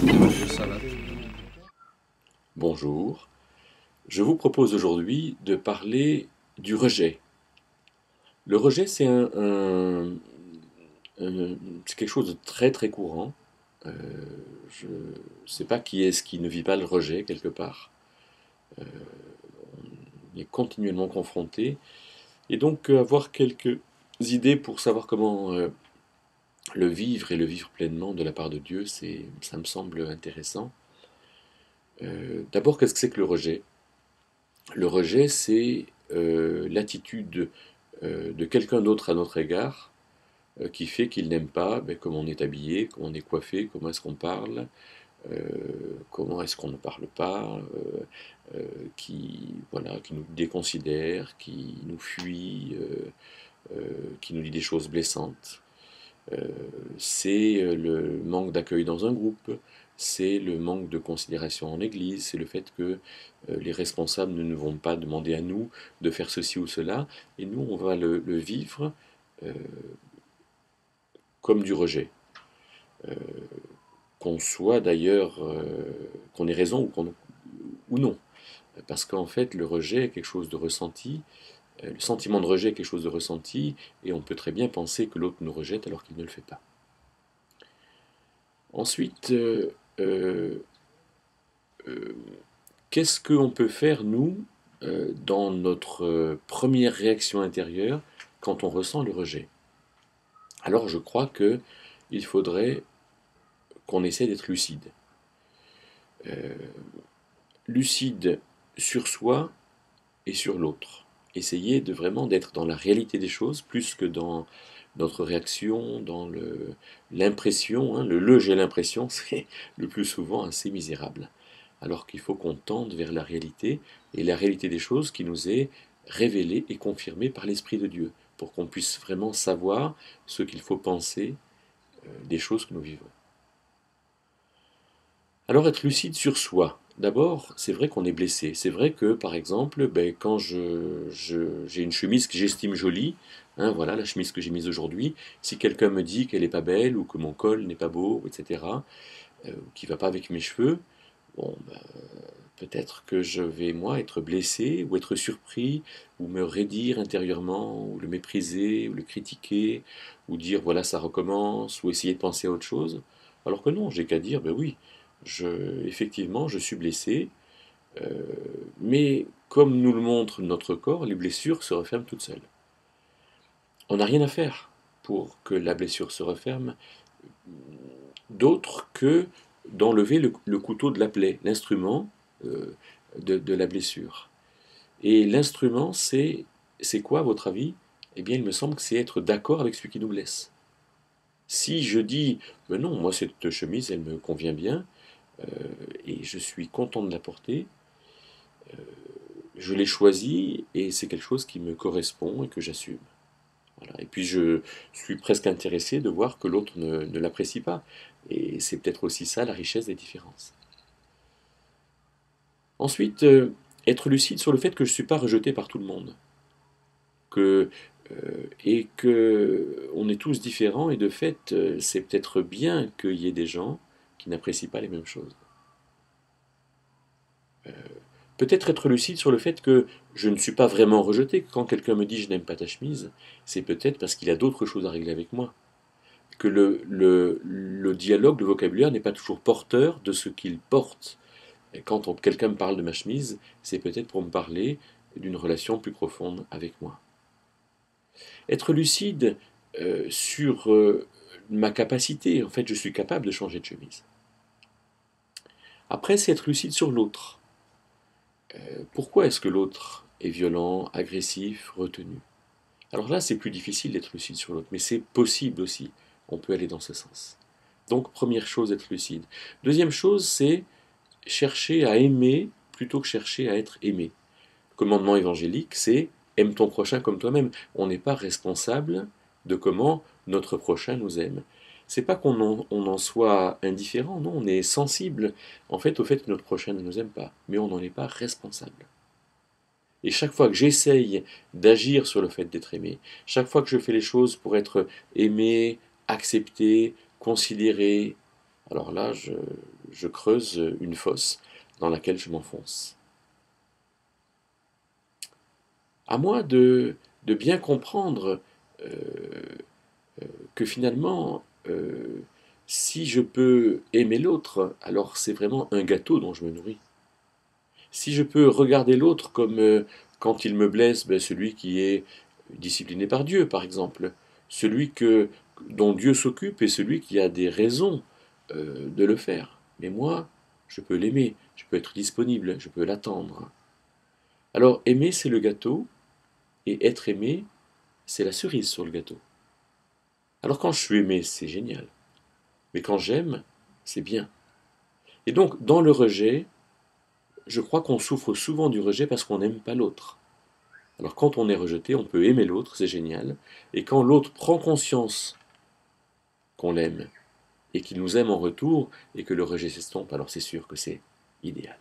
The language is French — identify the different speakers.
Speaker 1: Ça va.
Speaker 2: Bonjour, je vous propose aujourd'hui de parler du rejet. Le rejet, c'est quelque chose de très très courant. Euh, je ne sais pas qui est-ce qui ne vit pas le rejet quelque part. On est continuellement confronté. Et donc avoir quelques idées pour savoir comment le vivre et le vivre pleinement de la part de Dieu, ça me semble intéressant. D'abord, qu'est-ce que c'est que le rejet? Le rejet, c'est l'attitude de quelqu'un d'autre à notre égard qui fait qu'il n'aime pas comment on est habillé, comment on est coiffé, comment est-ce qu'on parle, euh, comment est-ce qu'on ne parle pas, qui nous déconsidère, qui nous fuit, qui nous dit des choses blessantes. Euh, c'est le manque d'accueil dans un groupe, c'est le manque de considération en Église, c'est le fait que les responsables ne nous vont pas demander à nous de faire ceci ou cela, et nous on va le vivre euh, comme du rejet. Euh, qu'on soit d'ailleurs, qu'on ait raison ou non. Parce qu'en fait, le rejet est quelque chose de ressenti, le sentiment de rejet est quelque chose de ressenti, et on peut très bien penser que l'autre nous rejette alors qu'il ne le fait pas. Ensuite, euh, euh, qu'est-ce qu'on peut faire, nous, dans notre première réaction intérieure quand on ressent le rejet? Alors je crois qu'il faudrait qu'on essaie d'être lucide. Euh, lucide sur soi et sur l'autre. Essayer de vraiment d'être dans la réalité des choses plus que dans notre réaction, dans l'impression. Hein. Le j'ai l'impression, c'est le plus souvent assez misérable. Alors qu'il faut qu'on tende vers la réalité, et la réalité des choses qui nous est révélée et confirmée par l'Esprit de Dieu, pour qu'on puisse vraiment savoir ce qu'il faut penser des choses que nous vivons. Alors être lucide sur soi. D'abord, c'est vrai qu'on est blessé. C'est vrai que, par exemple, quand j'ai une chemise que j'estime jolie, hein, voilà la chemise que j'ai mise aujourd'hui, si quelqu'un me dit qu'elle n'est pas belle ou que mon col n'est pas beau, etc., qui ne va pas avec mes cheveux, bon, peut-être que je vais, moi, être blessé ou être surpris ou me raidir intérieurement ou le mépriser ou le critiquer ou dire voilà, ça recommence ou essayer de penser à autre chose. Alors que non, j'ai qu'à dire ben oui, effectivement, je suis blessé, euh, mais comme nous le montre notre corps, les blessures se referment toutes seules. On n'a rien à faire pour que la blessure se referme, d'autre que d'enlever le couteau de la plaie, l'instrument euh, de la blessure. Et l'instrument, c'est quoi à votre avis? Eh bien, il me semble que c'est être d'accord avec celui qui nous blesse. Si je dis, ben non, moi cette chemise, elle me convient bien, euh, et je suis content de la porter, je l'ai choisie et c'est quelque chose qui me correspond et que j'assume. Voilà. Et puis je suis presque intéressé de voir que l'autre ne l'apprécie pas. Et c'est peut-être aussi ça la richesse des différences. Ensuite, être lucide sur le fait que je ne suis pas rejeté par tout le monde. Que, et que on est tous différents et de fait, c'est peut-être bien qu'il y ait des gens qui n'apprécient pas les mêmes choses. Peut-être être lucide sur le fait que je ne suis pas vraiment rejeté. Quand quelqu'un me dit je n'aime pas ta chemise, c'est peut-être parce qu'il a d'autres choses à régler avec moi. Que le dialogue, le vocabulaire n'est pas toujours porteur de ce qu'il porte. Et quand quelqu'un me parle de ma chemise, c'est peut-être pour me parler d'une relation plus profonde avec moi. Être lucide sur ma capacité, en fait je suis capable de changer de chemise. Après c'est être lucide sur l'autre. Pourquoi est-ce que l'autre est violent, agressif, retenu? Alors là, c'est plus difficile d'être lucide sur l'autre, mais c'est possible aussi. On peut aller dans ce sens. Donc, première chose, être lucide. Deuxième chose, c'est chercher à aimer plutôt que chercher à être aimé. Le commandement évangélique, c'est aime ton prochain comme toi-même. On n'est pas responsable de comment notre prochain nous aime. C'est pas on en soit indifférent, non, on est sensible en fait au fait que notre prochain ne nous aime pas, mais on n'en est pas responsable. Et chaque fois que j'essaye d'agir sur le fait d'être aimé, chaque fois que je fais les choses pour être aimé, accepté, considéré, alors là, je creuse une fosse dans laquelle je m'enfonce. À moi de bien comprendre euh, que finalement, si je peux aimer l'autre, alors c'est vraiment un gâteau dont je me nourris. Si je peux regarder l'autre comme, quand il me blesse, ben, celui qui est discipliné par Dieu, par exemple, celui dont Dieu s'occupe et celui qui a des raisons de le faire. Mais moi, je peux l'aimer, je peux être disponible, je peux l'attendre. Alors aimer, c'est le gâteau, et être aimé, c'est la cerise sur le gâteau. Alors quand je suis aimé, c'est génial. Mais quand j'aime, c'est bien. Et donc, dans le rejet, je crois qu'on souffre souvent du rejet parce qu'on n'aime pas l'autre. Alors quand on est rejeté, on peut aimer l'autre, c'est génial. Et quand l'autre prend conscience qu'on l'aime et qu'il nous aime en retour et que le rejet s'estompe, alors c'est sûr que c'est idéal.